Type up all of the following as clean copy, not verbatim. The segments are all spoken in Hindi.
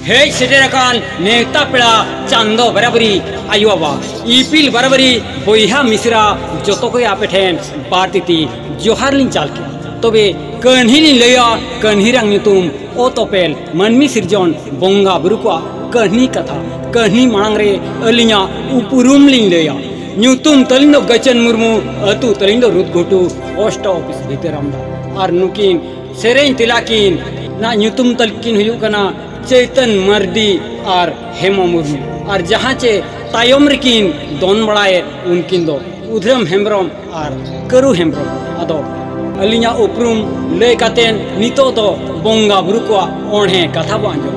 हेज सेटेरकान नेता पेड़ा चांदो बराबरी आयु बाबा इपिल बराबरी बोहा मिश्रा जो को आपे ठेन बारतीती जोहार लिंग चाल के तबे कन्ही लिंग लया कन्ही रंग नुतुम ओ तोपेल मनमी सिरजन बोंगा बुरु को कन्ही कथा कन्ही मांग रे अलिया उपुरुम लिंग लया नुतुम तलिंग दो गचन मुर्मू अतु तलिंग दो रुद घुटू पोस्ट ऑफिस भीतरमदा और नुकिन सेरें तिलाकिन ना नुतुम तलकिन हुयु कना चैतन मर्दी और हेमा मुर्मू और जहाँ चे तायम रिकिन दोन बड़ाए उनकिन दो उधरम हेम्ब्रम और करू हेम्ब्रम अदो अलिया उपरुम ले कातेन नितो दो बोंगा बुरु को ओढ़े कथा बो आंजो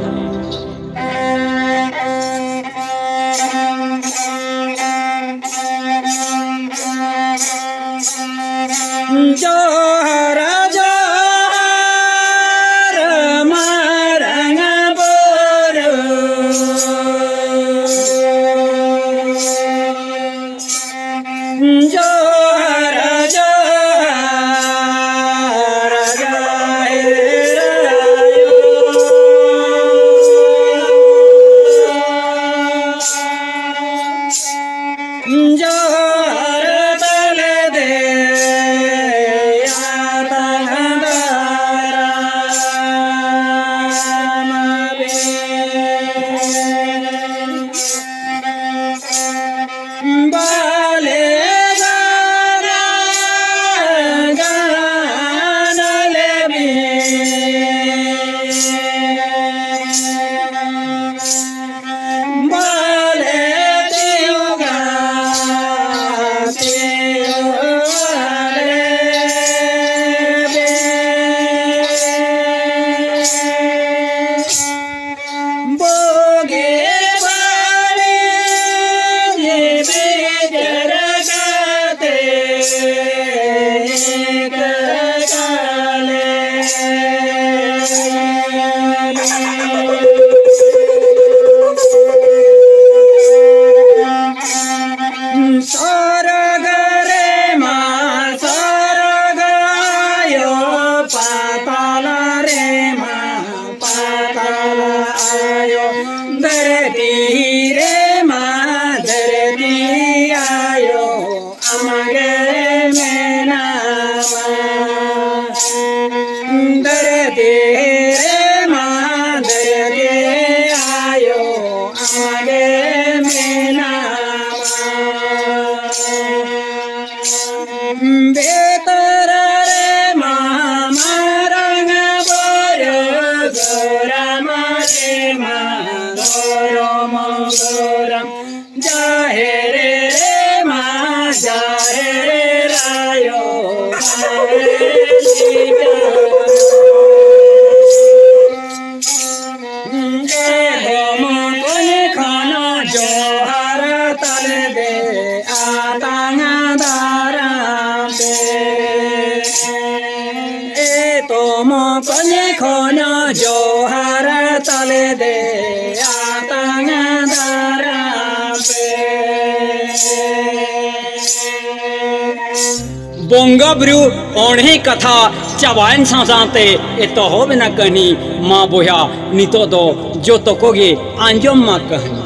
बोंगा ब्रू ओढ़े कथा चबायन सासाते एतो हो बिना कहनी माँ बोया नितो दो जो तो कोगे आंजम माँ कहनी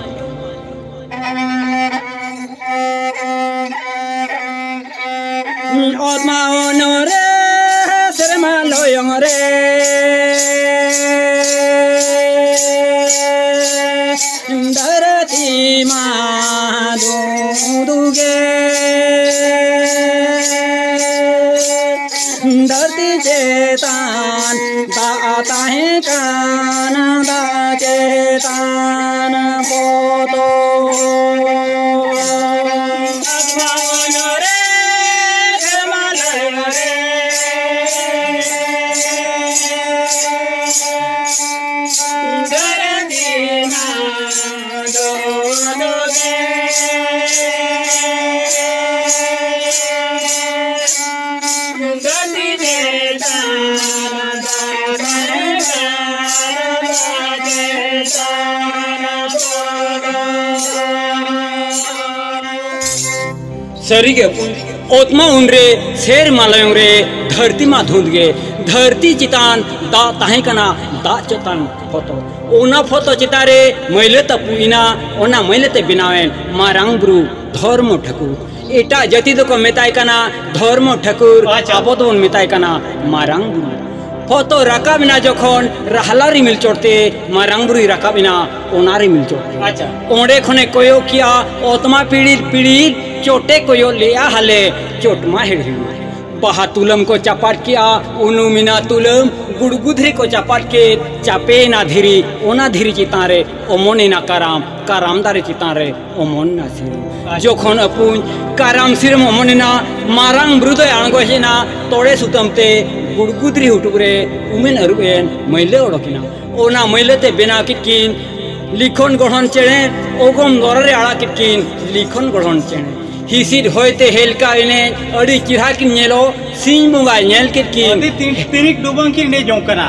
ओत्मा ओनोरे शर्मा लोयंग रे धरती माँ दूगे धरती चेतान दाता है कान दा चेतान पोतो सरी के ओतमा उनरे शेर मालयों रे धरती मा धुंद गे धरती चितान दा ताहे कना दा चतान फोटो ओना फोटो चितारे मैले तपुइना ओना मैले ते बिनावेन मारांग बुरु धर्म ठाकुर एटा जाति दो को मेताय कना धर्म ठाकुर आबो दोन मेताय कना मारांग बुरु फोटो राकाबिना जखन राहला रिमिल चोटते मारांग बुरु राकाबिना ओना रिमिल चोटते अच्छा ओंडे खने कोयो किया ओतमा पीड़ी चोटे कोयो लिया हले चोटमा हेड़ी बाहा तुलम को चपाट किया उनु मिना तुलम गुड़गुधरी को चपाट के चापे ना धीरी ओना धीरी चितारे ओमोने ना काराम दारे चितारे ओमोन ना सिर जोखन अपुन काराम सिरम ओमोने ना मारांग ब्रुदय आंगोहेना तोड़े सुतमते गुड़गुधरी हुटुरे उमेन अरुबेन मैले ओडकिना ओना मैले ते बेना किटकिन लिखन गढ़न चेणे ओगम दररे आड़ा किटकिन लिखन गढ़न चेणे हिसिर होते हेलका इने अड़ी चिढ़ा किन नेलो सिंह मुंगा नेल किटकिन तिनिक डुबंग किन ने जोंकना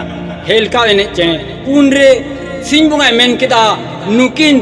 हेलका इने चेणे उनरे सिंह मुंगा मेन किदा नुकिन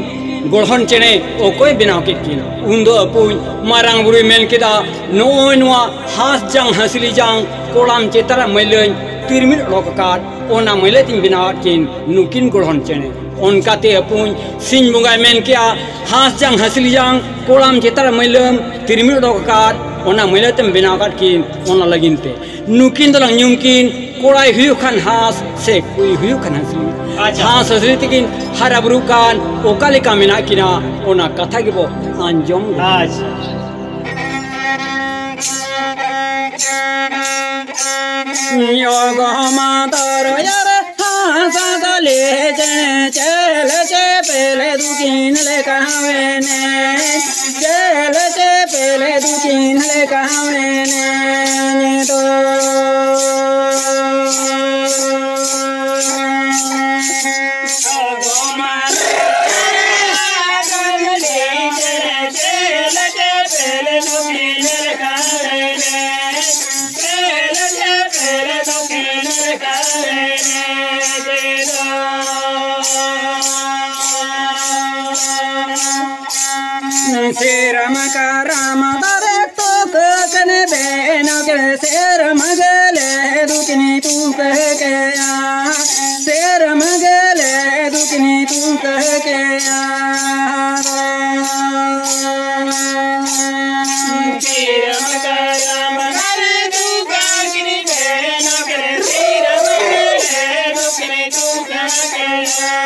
गढ़न चेणे ओकोय बिनाव किटकिन उन्दो अपुन मारांग बुरी मेन किदा नोय नोआ हास जांग हसली जांग कोलाम चेतरा मैलेन तिरमिल लोककाट ओना मैले तिन बिनाव किन नुकिन गढ़न चेणे उनकाते अपुन सिंह मुंगा मेन किया हास जांग हसली जांग कोलाम चेतरा मैलम तिरमिल लोककाट ओना मैले तिन बिनाव काट किन ओना लगिनते नुकिन दलंग न्युमकिन कोड़ाई हुई खान हास से कोई हुई खान हसली हास हसली तिकिन हराबरू कान ओकाले का मिना किना ओना कथा के वो अंजम योगा मातर यार हासा दले चल चे पहले दुकिन ले कहवेने चल चे पहले दुकिन ले कहवेने तो सेरम का राम दरे तो कने बेनो के सेरम गले दुकनी तू कह के आ सेरम गले दुकनी तू कह के आ सेरम का राम दरे तू कने बेनो के सेरम गले दुकनी तू कह के आ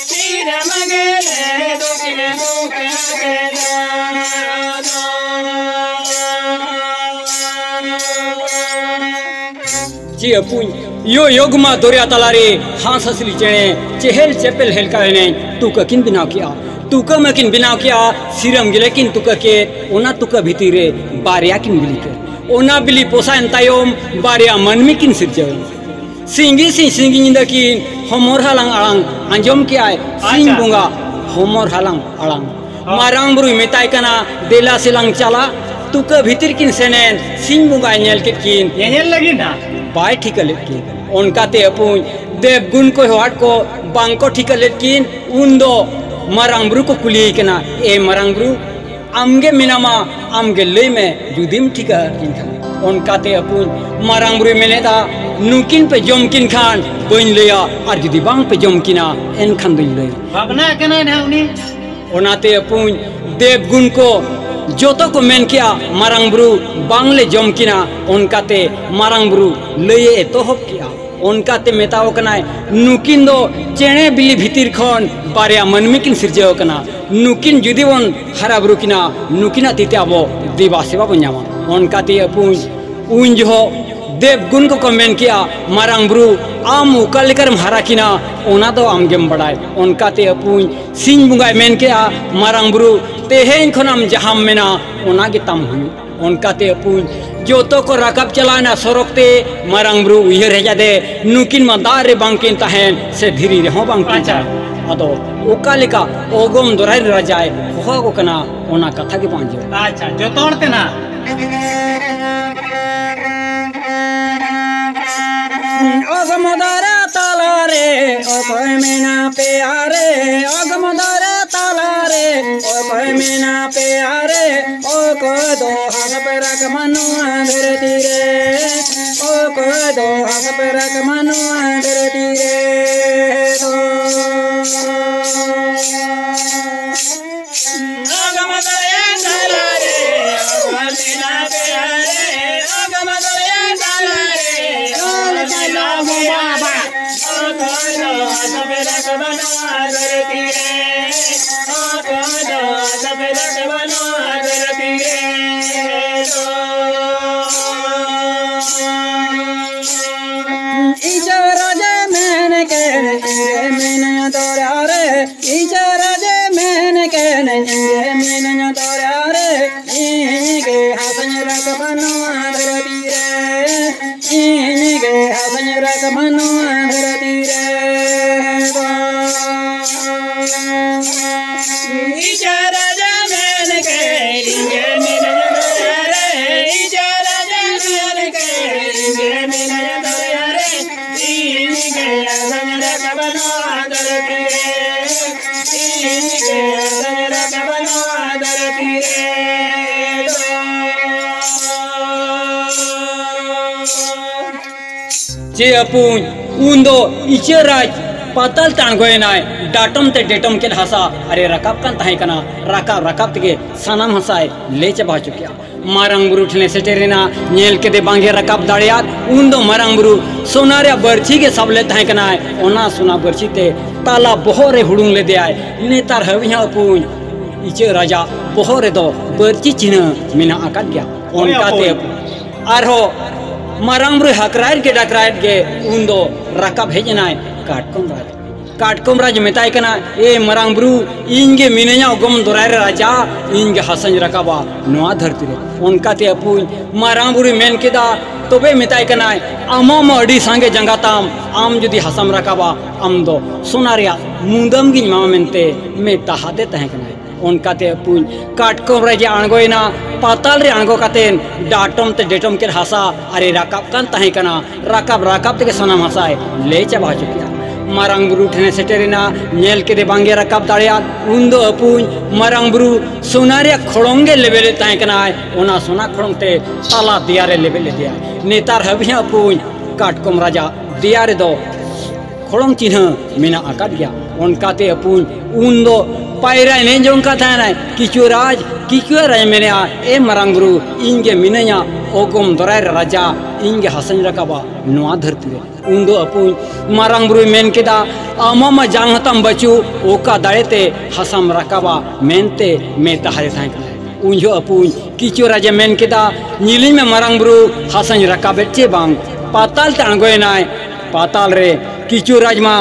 सेरम गले दुकनी तू कह के जी अपुन यो योगमा दोरिया तलारे हांस हसली चेणे चेहल चेपेल हेलका ने तुका किन बिनाव किया तुका मकिन बिनाव किया सिरम गिले किन तुका के ओना तुका भीतिरे बारिया किन बिली के ओना बिली पोसायन तायम बारिया मनमी किन सिरजे सिंगी सिंगी निंदा किन हमर हालांग आलांग अंजम किया सिंग बुंगा हमर हालांग आलांग मारांग बुरु मेताय कना देला सिलांग चला तुका भीतर किन सेनेन सिंग बुंगा नेल के किन नेल लगी ना बाय ठीक लेकिन उनकाते अपुन देवगुण को हाट को बांको ठीक लेकिन उन्दो मारांगब्रु को कुली कना ए मारांगब्रु आमगे मिनामा आमगे लई में जुदिम ठीक किन उनकाते अपुन मारांगब्रु मेलेदा नुकिन पे जमकिन खान बइन लेया और जुदी बांग पे जमकिना एन खान बइन लई भावना कना ना उनी ओनाते अपुन देवगुण को जोतो को मेन किया मारांगब्रु बांगले जमकिना उनकाते मारांगब्रु लये एतोहब किया उनकाते मेताओ कनाय नुकिन दो चेणे बिली भीतिर खन बारिया मनमिकिन सिरजेओ कना नुकिन जुदी वन हराब्रु किना नुकिना तिते आबो दिवा सेवा बन्यामा उनकाते अपुन उन जो देवगुण को मेन किया मारांगब्रु आम उकालेकर हरा किना ओना दो आमगेम बड़ाय उनकाते अपुन सिंह बुंगाय मेन किया मारांगब्रु तेहेन खनम जहाम मेना ओना के तम हुई उनकाते अपुन जोतो को रकब चलाना सड़कते मारांगब्रु उयहर हेजा दे नुकिन मा दारे बांकिन तहेन से धीरी रेहो बांकिन अदो ओकालेका ओगम दोराय राजाय होहा को कना ओना कथा के पांजे अच्छा जोतोड़ते ना ओगमदारा तालारे ओ कोय मेना प्यारे ओगमदारा तालारे ओ कोय मेना प्यारे ओ को दो हाथ पे रख मनु धरती रे कोदो हसपरक मनोदर तीरे दो अगम दया दलारे अगमिला बेरे अगम दया दलारे अगमिला बाबा कोदो हसपरक मनोदर तीरे कोदो हसपरक मनोदर तीरे इशारा जे मैंने कहने मैंने तोरा रे इशारा जे मैंने कहने मैंने तोरा रे इनके हसन रख बनो धरती रे इनके हसन रख बनो धरती रे इशारा जे मैंने कहने मैंने तोरा रे इशारा जे मैंने कहने मैंने तोरा रे इनके हसन रख बनो धरती रे इनके हसन रख बनो धरती रे जे अपुन उन्दो इचराज पातल तांगोयनाय डाटम ते डेटम के हसा अरे रकाब कान ताहे कना रकाब तगे सनम हसाय ले चबा चुकिया मारंग बुरु ठने सेटेरेना नेल के दे बांगे रकाब दाड़ियात उन्दो मारंग बुरु सोनारे बर्ची के सबले ताहे कना ओना सोना बर्ची ते ताला बहोरे हुडुंग ले दे आय नेतार हविया अपुन इचे राजा बहोरे दो बर्ची चिन्ह मिना आकात गया ओनका ते आरो मारंग बुरु हकराइट के डकराइट के उन्दो रकाब हेजनाय काटकोम राज मेताय कना ए मारंग बुरु इनगे मिनेया गम दोराय राजा इनगे हसन रकाबा नोआ धरती रे उनका ते अपुन मारंग बुरु मेन केदा तबे मेताय कना आमम अडी सांगे जंगाताम आम जुदी हसम रकाबा आम दो सोनारिया मुंदम गिन मामा मेनते मे ताहाते तहे कना उनका ते अपुन काटकोम राज आंगोयना पाताल रे आंगो कातेन डाटम ते डेटम के हसा अरे रकाब कान तहे कना रकाब ते सनम हसाय ले चबा चुकिया मारंग बुरु ठने सेटेरिना नेल के दे बांगे रकाब दाड़िया उन्दो अपुन मारंग बुरु सोनारिया खड़ोंगे लेबेले ताहे कना ओना सोना खड़ोंगते ताला दियारे लेबेले दिया नेतार हबिया अपुन काटकोम राजा दियारे दो खड़ोंग चिन्ह मिना आकात गया उनका ते अपुन उन्दो पायरा ने जोंका थाना किचु राज मेने ए मारंग बुरु इनगे मिनया ओगम दोराय राजा इनगे हसन रकाबा नोआ धरती रे उन्दो अपुन मारंग बुरु मेन केदा आमम जांगतम बचु ओका दाड़ेते हसम रकाबा मेनते मे ताहारे थाय कना उंजो अपुन किचु राजा मेन केदा नीलिन में मारंग बुरु हसन रकाबे चे बांग पाताल तांगोयनाय पाताल रे किचु राजमा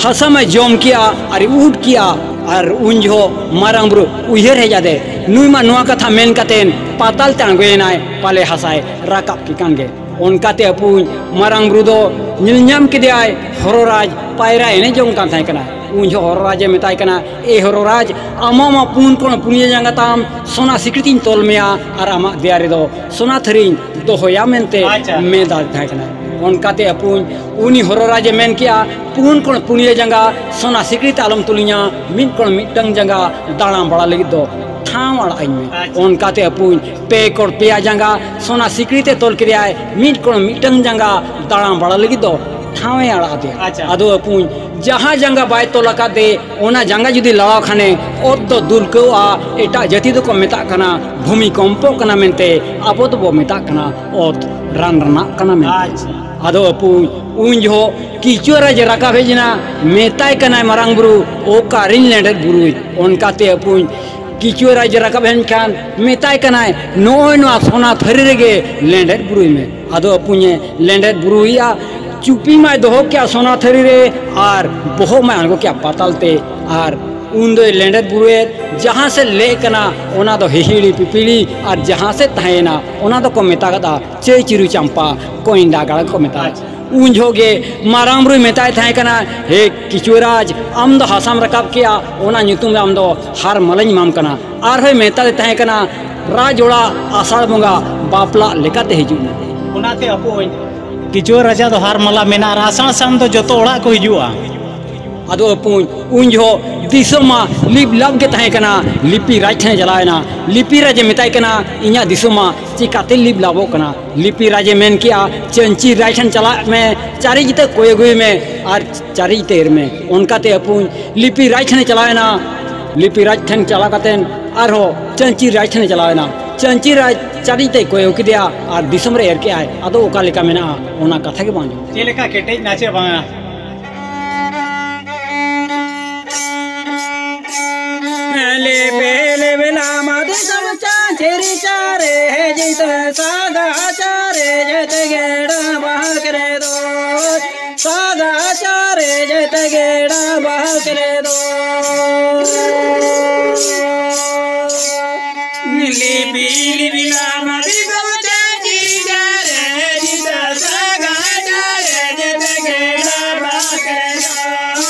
हसम जोम किया अरे उठ किया और उंजो मारंग बुरु उहेर हे जादे नुईमा नुआ कथा मेन कतेन पाताल तांगोयनाय पाले हसाय रकाब की कांगे उनका ते अपुन मारंग बुरु दो निलन्याम किदियाय हरोराज पायरा एने जों कान थाय कना उंजो हरोराज मेताय कना ए हरोराज आमा पुन कोन पुनिया जंगाताम सोना सिक्रितिन तोलमिया और आमा दियारे दो सोना थरिन दोहोया मेनते मे दा थाय कना उनका ते अपुन उनी हरोराज मेन किया पुन कोन पुनिया जंगा सोना सिक्रित आलम तुलिया मिन कोन मिटंग जंगा दाणा बड़ा लगी दो ठावड़ आई में उनका ते अपुन पे कोड़ पेया जंगा सोना सिक्रिते तोल क्रिया मिट कोन मिटंग जंगा दाणा बड़ा लगी दो ठावे आड़ा दे अदो अपुन जहाँ जंगा बाय तोला का दे ओना जंगा जुदी लड़ाव खाने ओद दो दुलको आ एटा जति दो को मेता कना भूमिकंपो कना मेनते अबो तो बो मेता कना ओद रान रना कना मेनते अदो अपुन उंजो किचोरा जे रका भेजना मेताय कना मारंग बुरु ओ कारिन लेंडे बुरु उनका ते अपुन किचोरा जे रका भेन खान मेताय कना नोय नो सोना थरी रेगे लेंडे बुरु में अदो अपुने लेंडे बुरुया चुपी माय दोहो क्या सोना थरी रे और बोहो माय आंगो क्या पातालते और उन्दो लेंडे बुरुए जहाँ से ले कना ओना दो हिहिड़ी पिपिड़ी और जहाँ से तहेना ओना दो को मेता कदा चे चिरु चंपा कोइंडा गाड़ को मेता उंझोगे मारंग बुरु मेताय थाय कना हे किचुराज आम दो हसम रकाब किया ओना ᱧᱩᱛᱩᱢ आम दो हार मलኝ माम कना और होय मेता थाय कना राजोड़ा आषाढ़ बंगा बापला लेकाते हिजु उनाते अपुन किचुर राजा दो हार मला मेना आषाढ़ साम दो जतो ओड़ा को हिजुआ अदो अपुन उन जो दिसोमा लिप लब के तहे कना लिपि राज ठने जलायना लिपि राजे मिताय कना इन्या दिसोमा चिकाते लिप लाबो कना लिपि राजे मेन किया चंची राज ठन चला में चारी जिते कोय गुई में और चारी जिते में उनका ते अपुन लिपि राज ठने चलायना लिपि राज ठन चला कतेन और हो चंची राज ठने चलायना चंची राज चारी जिते कोय किदिया और दिसोम रे एर के आय अदो ओका लेका मेना ओना कथा के बांजो चेलेका केटेज नाचे बांगा ले बेले बेला मादे सब चाचेरी चारे है जित सागा चारे जत गेड़ा बाह करे दो सागा चारे जत गेड़ा बाह करे दो लिपि लिपिला मादे सब चाचेरी चारे है जित सागा चारे जत गेड़ा बाह करे दो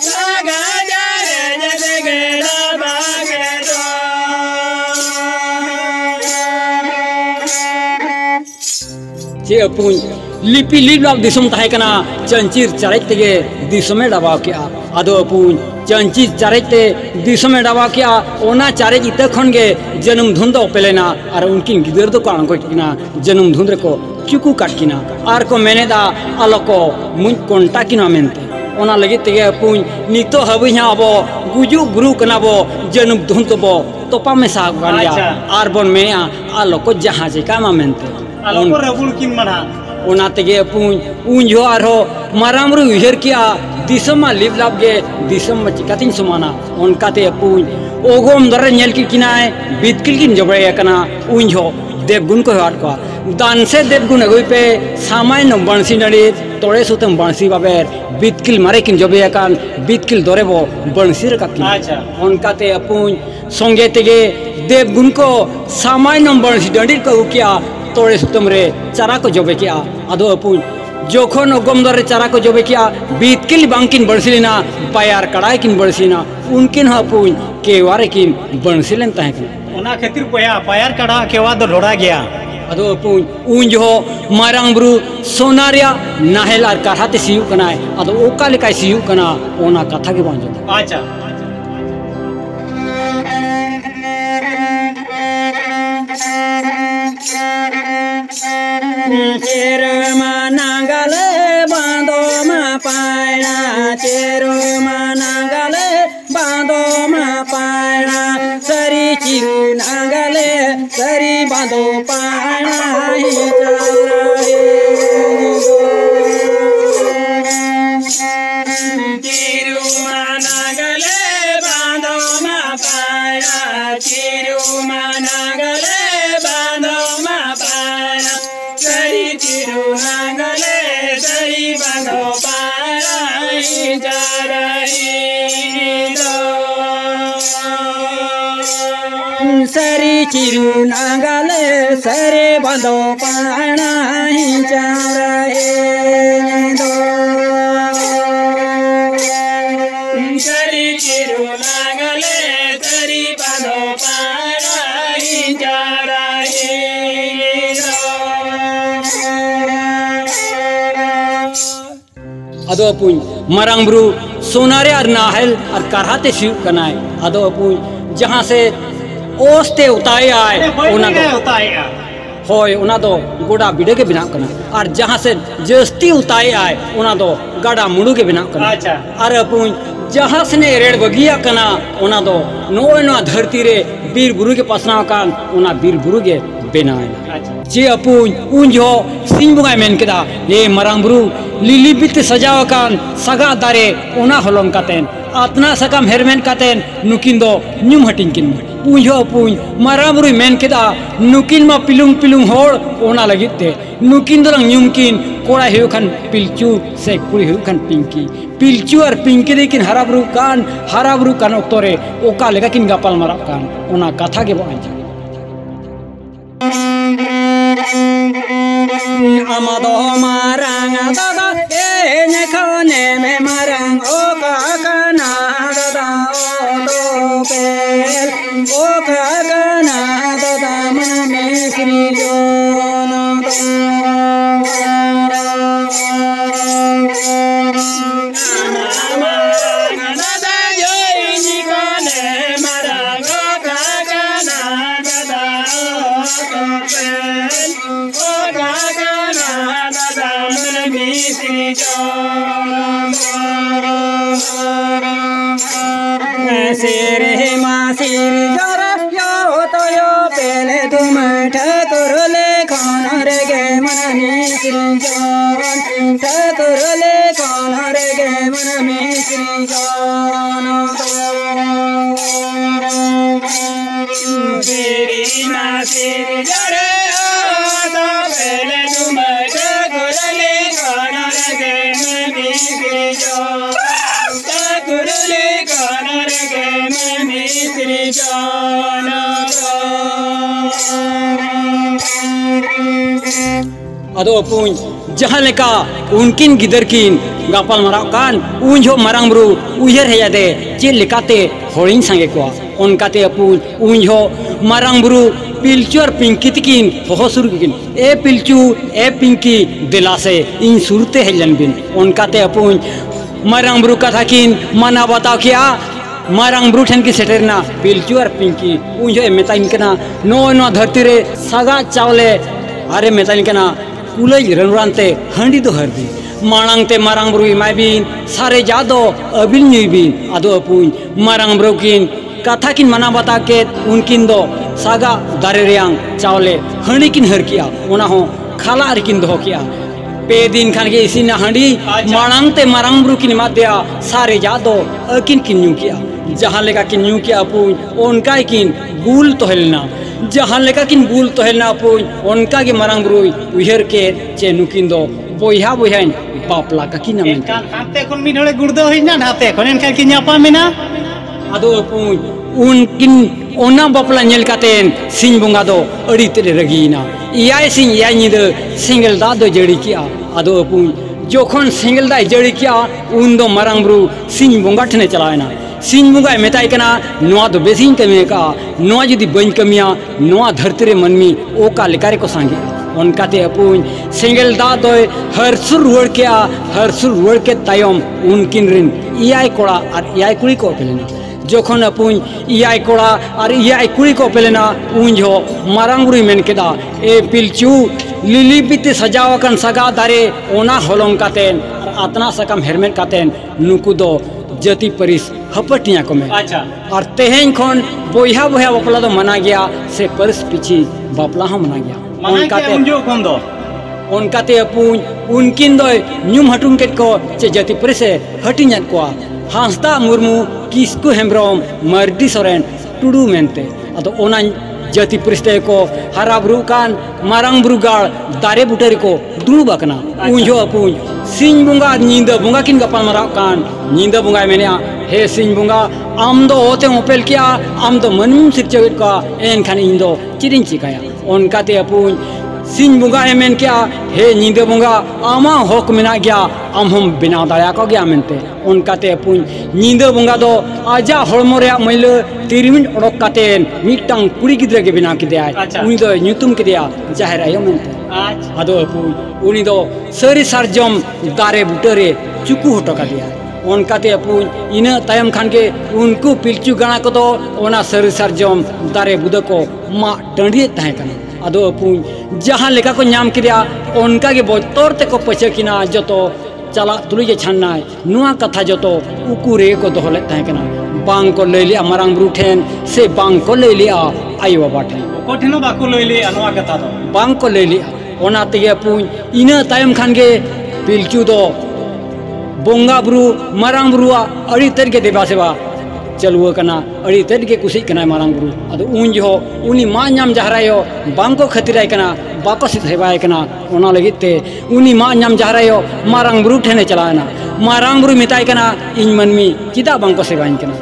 सागा चारे जत गेड़ा जे अपुन लिपि लिप दिसम तहे कना चंचीर चारे तेगे दिसमे डबा किया अदो अपुन चंचीर चारे ते दिसमे डबा किया ओना चारे इते खन गे जन्म धुन दो पेलेना और उनकिन गिदर दो कान को किना जन्म धुन रे को क्यूकू काट किना आर को मेने दा आलोको मुन कोंटा किना मेनते ओना लगी तेगे अपुन नितो हबी हा अबो गुजु गुरु कना बो जन्म धुन तो बो तोपा में सा गानिया आर बोन में आलोको जहां जे का मेनते आलोको रबुल किन मना ओना तेगे अपुन उन जो आरो मारामरु उहर किया दिसमा लिप लाभ गे दिसम चिकातिन समाना उनका ते अपुन ओगोम दर नेल की किनाय बितकिल किन जबरे कना उन जो देवगुण को हाट को दान से देवगुण अगुई पे सामाय न बंसी नडी तोड़े सुतम बंसी बाबेर बितकिल मारे किन जबे कान बितकिल दरे बो बंसी रका किन अच्छा उनका ते अपुन संगे तेगे देवगुण को सामाय न बंसी डंडी को किया तोड़े सुतम रे चारा को जबे किया अदो अपुन जोखन अगम दर चारा को जबे किया बीतकिल बांकिन बरसिलिना पायार कड़ाई किन बरसिना उनकिन अपुन केवारे किन बरसिलन तहे कना ओना खातिर पया पायार कड़ा केवा दो ढोड़ा गया अदो अपुन उन जो मारांग ब्रू सोनारिया नाहेल और काठाते सियु कना अदो ओका लेका सियु कना ओना कथा के बांजो अच्छा चेरो मानागल बांधो मा पायना चेरो मानागल बांधो मा पायना सरी चिरू नागले सरी बांधो पायना चिरू मानागले बांधो मा पायना चिरू मानागले बांधो मा पायना सरी चिरू नागले सरी बांधो पायना जा रही सरी चिरू नागले सरे बांधो पायना जा रहे दो सरी चिरू नागले सरी बांधो पायना जा रहे अदो अपुन मारांग ब्रू सोनारे और नाहल और कराते सियु कनाय अदो अपुन जहां से ओस्ते उताए आए ओना दो उताए होय ओना दो गोड़ा बिडे के बिना कना और जहां से जस्ती उताए आए ओना दो गाड़ा मुड़ू के बिना कना अच्छा और अपुन जहां से ने रेड बगिया कना ओना दो नो धरती रे बीर बुरु के पसना कान ओना बीर बुरु के बेनायना जे अपुन उन जो सिंह बुगाय मेन केदा ये मारांग ब्रू लिली बित सजाव कान सगा दारे ओना हलम कातेन आतना सकम हेरमेन कातेन नुकिन दो न्यूम हटिंग किन उन जो अपुन मारांग ब्रू मेन केदा नुकिन मा पिलुंग पिलुंग होड़ ओना लगिते नुकिन दो न्यूम किन कोड़ा हेउ खान पिलचू से कुड़ी हेउ खान पिंकी पिलचू और पिंकी देकिन हराब्रू कान ओक्तोरे ओका लेका किन गापाल मारा कान ओना कथा के बांजा amado marang daga e ne khone me marang o ka kana daga o to pel o ka kana daga man me sri jona सिरजोरा यो तो यो पेले तुम ठाकुर ले खान रे गे मन मिश्री ठाकुर ले खान रे गे मन मिश्री सिरीना सिरजोरा तो पेले तुम ठाकुर ले खान रे गे मन मिश्री ठाकुर ले खान रे गे मन मिश्री अदो पुंज जहाँ लेका उनकिन गिदर किन गापल मराव कान उन जो मरांग ब्रू उयर है यादे चे लेकाते होरिंग संगे को उनकाते पुंज उन जो मरांग ब्रू पिलचू और पिंकी तिकिन हो सुर किन ए पिलचू ए पिंकी दिला से इन सुरते है जनबिन उनकाते पुंज मरांग ब्रू कथा किन मना बताओ क्या मरांग ब्रू ठन की सेटरना पिलचू और पिंकी उन जो मेता इनकना नो नो धरती रे सगा चावले अरे मेता इनकना कुलई रनुरानते हंडी दो हरदी मांगते मरांग ब्रू इमाय बिन सारे जादो अबिल न्यूय बिन अदो अपुन मरांग ब्रू किन कथा किन मना बता के उनकिन दो सागा दारे रियांग चावले हंडी किन हर किया ओना हो खाला रिकिन दो किया पे दिन खान के इसी ना हंडी मांगते मरांग ब्रू किन माद्या सारे जादो अकिन किन न्यू किया जहाँ लेका किन न्यू किया अपुन उनका किन गुल तो हेलना जहाँ लेका किन गुल तो हेलना अपुन उनका के मरांग ब्रू उहर के चे नुकिन दो बोया बोया बापला का किन नमें हाते कोन मिनोले गुड़दो हिना हाते कोन एनका कि न्यापा मेना अदो अपुन उनकिन ओना बापला नेल कातेन सिंह बुंगा दो अड़ी तेरे रगीना इयाय सिंह इयाय निदो सिंगल दा दो जड़ी किया अदो अपुन जोखन सिंगल दा जड़ी किया उन दो मरांग ब्रू सिंह बुंगा ठने चलायना सिंह बुंगा मेताय कना नोआ दो बेसिंग कमे का नोआ जुदी बन कमिया नोआ धरती रे मनमी ओ का लेकारे को सांगे उनकाते अपुन सिंगल दा दो हर सुर रुड़ के तायम उनकिन रिन इयाय कोड़ा और इयाय कुड़ी को पेलेना जोखन अपुन इयाय कोड़ा और इयाय कुड़ी को पेलेना उन जो मरांग ब्रू मेन केदा ए पिलचू लिली पिते सजावकन सगा दारे ओना होलोंग कातेन और आतना सकम हेरमेन कातेन नुकु दो जति परिस हपटिया को में अच्छा और तेहेन खन बोया बोया बपला दो मना गया से परिस पिछी बपला हम मना गया उनकाते अपुन उनकिन दो न्यूम हटुम के को चे जति परिस हटिन्यात को हांसदा मुर्मू किसकु हेम्ब्रम मर्दी सोरेन टुडू मेनते अदो ओना जति परिस्ते को हरा ब्रू कान मारांग ब्रू गाड़ दारे बुटरी को दुड़ू बकना उन जो अपुन सिंह बुंगा नींद बुंगा किन गपाल मराव कान नींद बुंगा मैंने हे सिंह बुंगा आम दो होते ओपेल किया आम दो मनमुम सिरचवित का एन खान इन दो चिरिंग चिकाया उनकाते अपुन सिंह बुंगा एमेन क्या हे नींद बुंगा आमा होक मिना गया आम हम बिना दाया को गया मेनते उनकाते अपुन नींद बुंगा दो आजा होड़मो रे मैल 3 मिनट ओडक कातेन मिटटांग कुड़ी गिद्रे के बिना किदे आय उनी दो न्यूतुम किदिया जाहिर आयो मेनते अदो अपुन उनी दो सरी सरजम दारे बुटरे चुकू हटो का दिया उनकाते अपुन इना तायम खान के उनको पिलचू गाना को दो ओना सरी सरजम दारे बुदा को मा टंडी ताहे कना अदो अपुन जहाँ लेका को नाम किया उनका के बोतोर ते को पचे किना जतो चला तुलु जे छन्ना नुआ कथा जतो उकुरे को दोहले ताहे कना बांग को ले लिया मरांग ब्रू ठेन से बांग को ले लिया आयो बाबा ठेन कोठिनो बाको ले लिया नुआ कथा दो बांग को ले लिया ओना ते अपुन इना तायम खान के पिलचू दो बोंगा ब्रू मरांग ब्रुआ अड़ी तर के देबा सेवा चलुआ कना अड़ी तेड के कुसी कना मारांग ब्रू अदो उन जो उनी मा नाम जहरायो बांको खतिराय कना बाको सिथेबाय कना ओना लगिते उनी मा नाम जहरायो मारांग ब्रू ठेने चलाना मारांग ब्रू मिताय कना इन मनमी चिदा बांको सेबाइन कना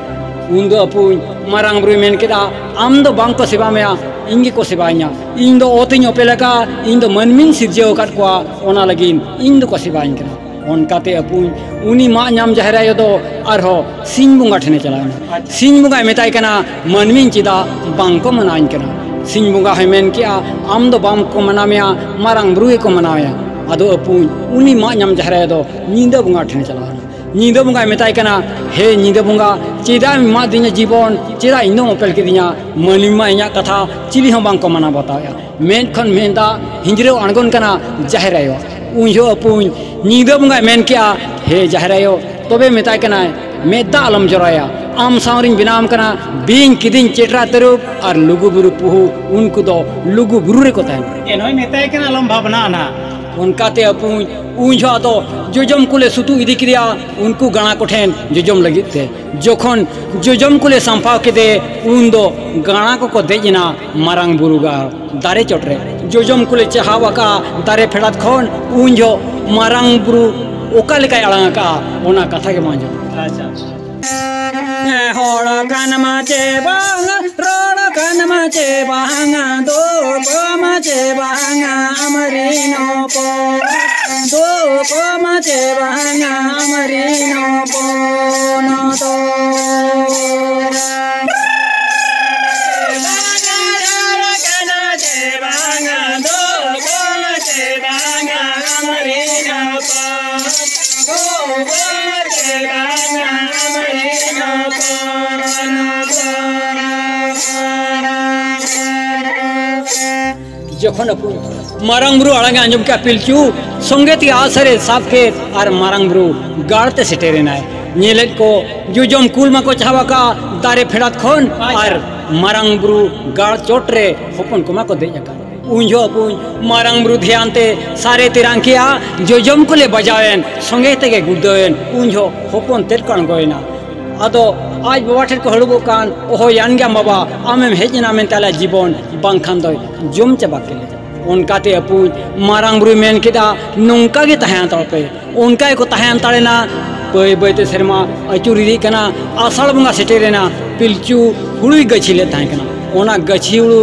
उन दो अपुन मारांग ब्रू मेन केदा आम दो बांको सेबा मेया इंगी को सेबाइया इन दो ओतिन ओपेलका इन दो मनमिन सिरजेओ काट को ओना लगिन इन दो को सेबाइन कना उनकाते अपुन उनी मा नाम जहरायो दो आरो सिंह बुंगा ठने चलाना सिंह बुंगा मेताय कना मनमिन चिदा बांको मनाइन कना सिंह बुंगा हेमेन किया आम दो बाम को मनामिया मारांग ब्रू को मनाया अदो अपुन उनी मा नाम जहरायो दो नींदा बुंगा ठने चलाना नींदा बुंगा मेताय कना हे नींदा बुंगा चिदा मा दिना जीवन चिदा इनो ओपेल के दिना मनिमा इया कथा चिली हम बांको मना बताया मेन खन मेंदा हिंजरे अणगोन कना जहरायो उन जो अपुन नींदा बुंगा मेन किया हे जहरायो तबे मेताय कना मेदा आलम जराया आम सावरिन बिनाम कना बिंग किदिन चेटरा तरुप और लुगु बुरु पुहु उनको दो लुगु बुरु रे को तहन एनोय मेताय कना आलम भावना ना उनकाते अपुन उंझो तो जोजम कुले सुतु इदी किया उनको गाना को ठेन जोजम लगी थे जोखन जोजम कुले संपाव के दे उन दो गाना को देजना मारंग बुरुगा दारे चोटरे जोजम कुले चाहावा का दारे फेड़ात खन उंझो मारंग बुरु ओका लेका अड़ांगा का ओना कथा के मांझो अच्छा होड़ कान माचे बांगा रोड़ कान माचे बांगा दो को माचे बांगा अमरीनो पो दो को माचे बांगा अमरीनो पो नो तो जखन अपुन मारंग बुरु अड़ांगे आंजम के पिलचू संगे ती आसरे साफके और मारंग बुरु गाड़ते सेटेरे नाय नीलेट को जोजम कुल मा को चावा का दारे फेड़ात खन और मारंग बुरु गाड़ चोटरे होपन को मा को दे जाका उंजो अपुन मारंग बुरु ध्यानते सारे तिरांकिया जोजम को ले बजावेन संगे तेगे गुदोवेन उंजो होपन तेरकण गोयना अदो आज बाबा ठेर को हड़बो कान ओहो यान गया बाबा आमेम हेजना में ताला जीवन बांखान दो जुम चबा के उनकाते अपुन मारंग बुरु मेन केदा नोंका गे तहान तड़पे उनका को तहान ताड़ेना बय बयते शर्मा अचुरी कना आषाढ़ बंगा सेटेरेना पिलचू हुड़ी गछिले ताहे कना ओना गछि हुड़ू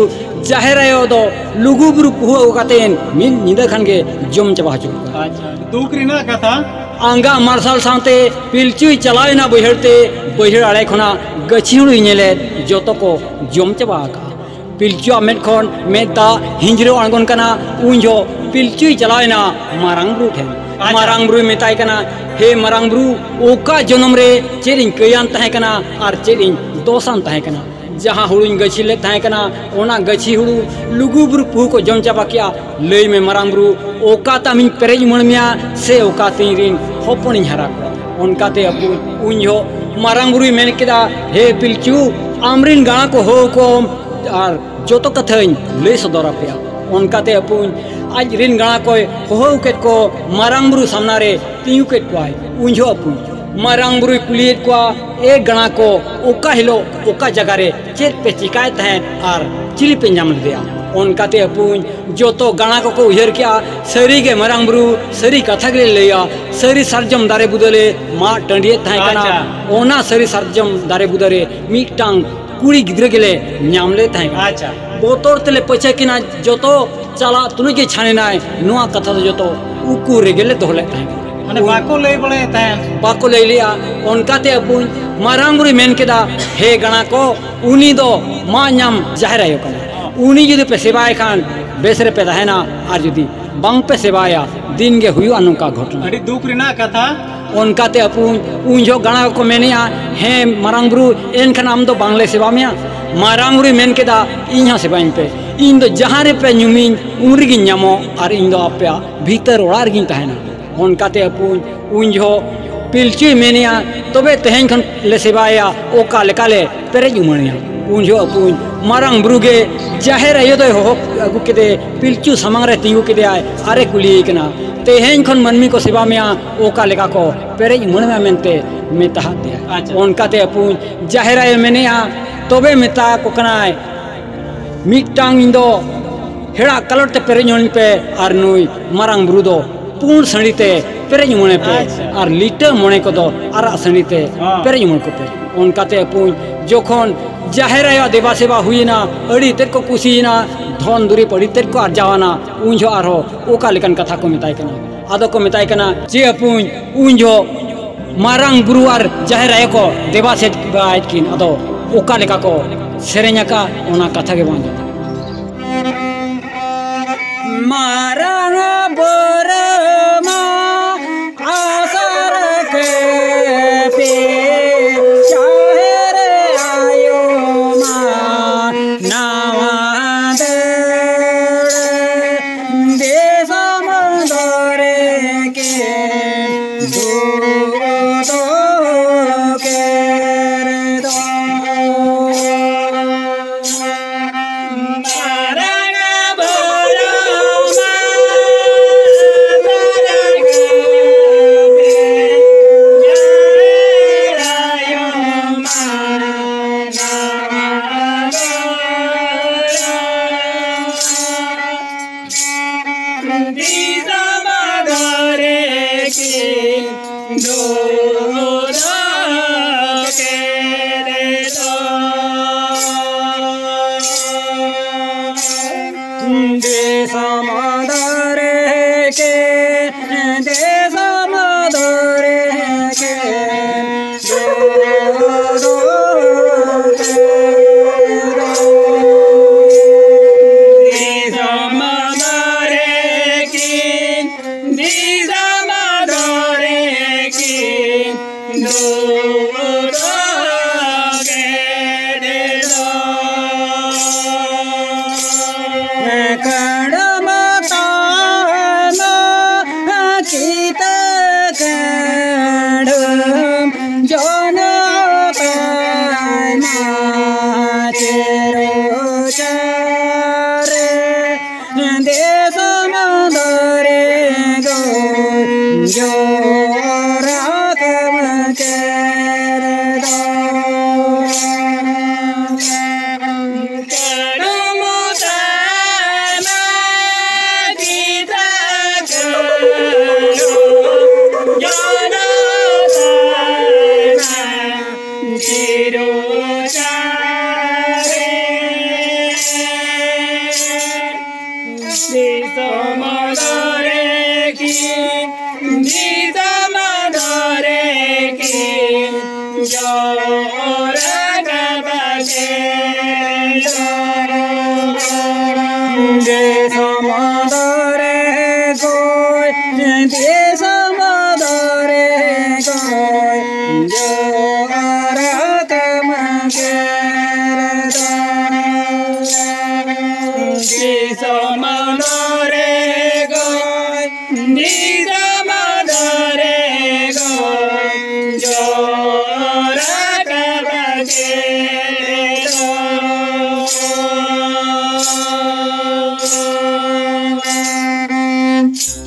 जाहेर आयो दो लुगु बुरु पुहु ओकातेन मिन निदा खान के जुम चबा हचु अच्छा दुख रिना कथा आंगा मार्शल साथे पिलचू चलावेना बहरते बहर आड़े खना गछि हुड़ी नेले जतो को जम चबा का पिलचू मेद खन मेदा हिंजरो अणगोन कना उंजो पिलचू चलावेना मारंग बुरु ठेन मारंग बुरु मेताय कना हे मारंग बुरु ओका जन्म रे चेरिन कयान तहे कना और चेरिन दोसान तहे कना जहाँ हुड़ुन गछि ले तहे कना ओना गछि हुड़ू लुगु बुरु पुहु को जम चबा किया लई में मारंग बुरु ओका तामिन पेरेज मनमिया से ओका तीरिन होपन हरा को उनकाते अपुन उंजो मारंग बुरु मेन केदा हे पिलचू आमरिन गाना को हो को और जोतो कथाइन लई सदरा पेया उनकाते अपुन आज रिन गाना को हो केत को मारंग बुरु सामना रे तियु केत को उंजो अपुन मारंग बुरु कुलियत को एक गणा को ओका हिलो ओका जगह रे चेत पे चिकायत है और चिली पे नाम दिया उनकाते अपुन जो तो गणा को उहर किया सरी के मारंग बुरु सरी कथा के लिया सरी सरजम दारे बुदले मा टंडिये थाय कना ओना सरी सरजम दारे बुदरे मिटांग कुड़ी गिद्रे के ले नामले थाय अच्छा बोतोर तले पछे किना जो तो चला तुनु के छाने नाय नुआ कथा जो तो उकू रेगेले दोहले थाय माने बाको लई बळे तहन बाको ले लिया उनकाते अपुन मारंग बुरु मेन केदा हे गणा को उनी दो मा नाम जाहिर आयो कना उनी जुदी पे सेवाय खान बेसरे पे रहना और जुदी बंग पे सेवाया दिन के हुई अनुका घटना अड़ी दुख रिना कथा उनकाते अपुन उंजो गणा को मेनिया हे मारंग बुरु एनखान आम दो बांग्ले सेवा में मारंग बुरु मेन केदा इन्हा सेवाइन पे इन दो जहाँ रे पे नुमिन उमरी गिन नामो और इन दो आपया भीतर ओड़ार गिन तहना उनकाते अपुन उंजो पिलचू मेनिया तबे तेहन खन ले सेवाया ओका लेकाले पेरेज उमणिया उंजो अपुन मारंग बुरु गे जाहेर आयो तो हो अगु केदे पिलचू समंग रे तिंगु केदे आय अरे कुली कना तेहन खन मनमी को सेवा में ओका लेका को पेरेज उमणिया मेनते मेता दे उनकाते अपुन जाहेर आयो मेनिया तबे मेता को कनाय मिटांग इंदो हेड़ा कलर ते पेरेज उमण पे और नुई मारंग बुरु दो पूर्ण सणीते पेरेज मणे पे और लीटर मणे को दो आरा सणीते पेरेज मण को पे उनकाते अपुन जोखन जाहेर आया देवा सेवा हुईना अड़ी तेर को कुसीना धन दुरी पड़ी तेर को अर्जावाना उंजो आरो ओका लेकन कथा को मिताय कना आदो को मिताय कना जे अपुन उंजो मारंग बुरु और जाहेर आया को देवा से बात किन आदो ओका लेका को सेरे냐 का ओना कथा के बांध मारंग बुरु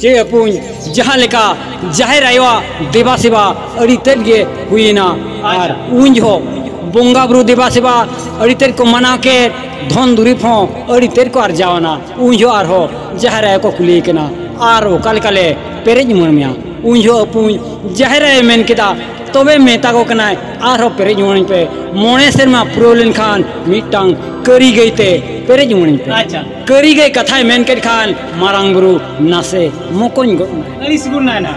चे अपुन जहाँ लेका जाहिर आयोआ देवा सेवा अड़ी तेल गे हुईना और उन जो बोंगा ब्रू देवा सेवा अड़ी तेल को मना के धन दुरीफ हो अड़ी तेल को अर्जावना उन जो आर हो जाहिर आयो को कुली के ना आर वो कल कले पेरेज मुरमिया उन जो अपुन जाहिर आयो मेन किदा तबे मेता को कना आर हो पेरेज मुरमी पे मोने सेरमा प्रोलन खान मिटांग करी गई ते पेरेज मुरमी पे अच्छा करी गई कथा मेन के खान मारांग ब्रू नासे मोकोन गो अली सिगुन ना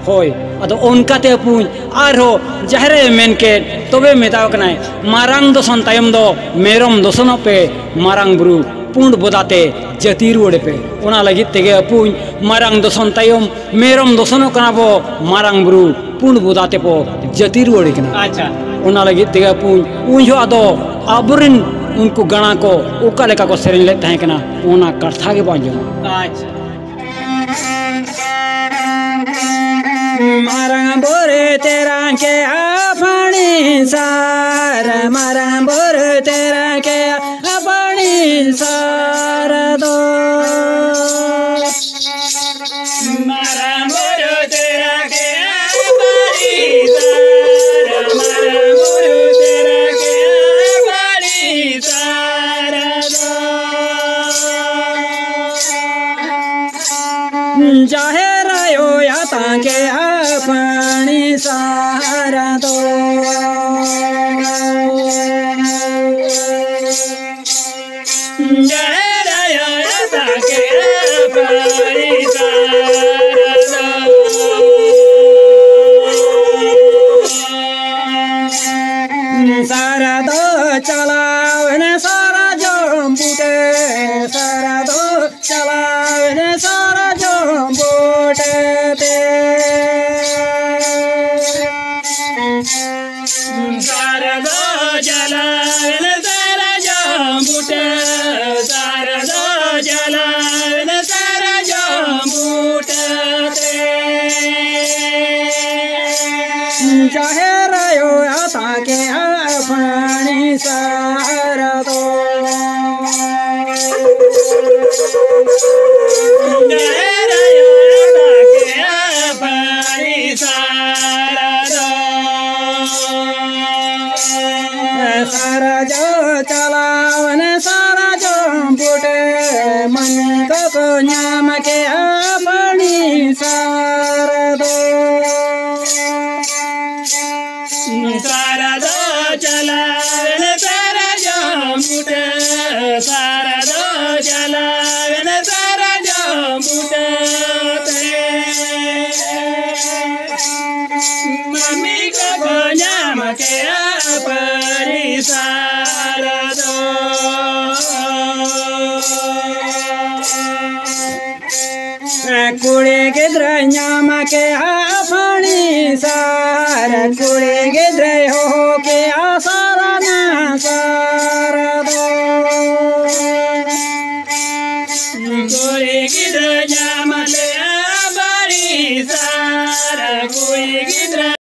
होय अतो उनका ते पुन आरो जहरे मेन के तबे मेताव कनाय मारांग दो संतायम दो मेरम दोसनो पे मारांग ब्रू पुंड बोदाते जतीर ओडे पे ओना लगी तेगे पुन मारांग दो संतायम मेरम दोसनो कनाबो मारांग ब्रू पुंड बोदाते पो जतीर ओडे कना अच्छा ओना लगी तेगे पुन उन जो अदो आबुरिन उनको गणा को ओका लेका को सेरेन ले तहे कना ओना कथा के बांजो अच्छा मारंग बोरे तेरा के अपनी सार मारंग बोरे तेरा के अपनी सार दो मारंग बोरे तेरा के अपनी सार मारंग बोरे तेरा के अपनी सार दो जाहिर आयो या ताके अपनी सहारा दो जाहिर आयो या ताके अपनी सहारा दो सारा दो चलावने सारा जो बूटे सारा दो चलावने सारा जो बूटे पे सारा दो जलावन सारा जम्बूट सारा दो जलावन सारा जम्बूट जाहिर आयो आता के अपनी सहारा दो जाहिर आयो आता के अपनी सहारा दो सारा जो चलावन सारा जो बूटे मन को न्याम के अपनी सहारा दो सारा दो चलावन सारा जो मुट सारा दो चलावन सारा जो मुट मम्मी को गोया मके परी सारा दो कुड़ी गिद्र न्यामा के आफानी सार कुड़ी गिद्र हो के आसारा ना सारा दो कुड़ी गिद्र न्यामा के आफानी सार कुड़ी गिद्र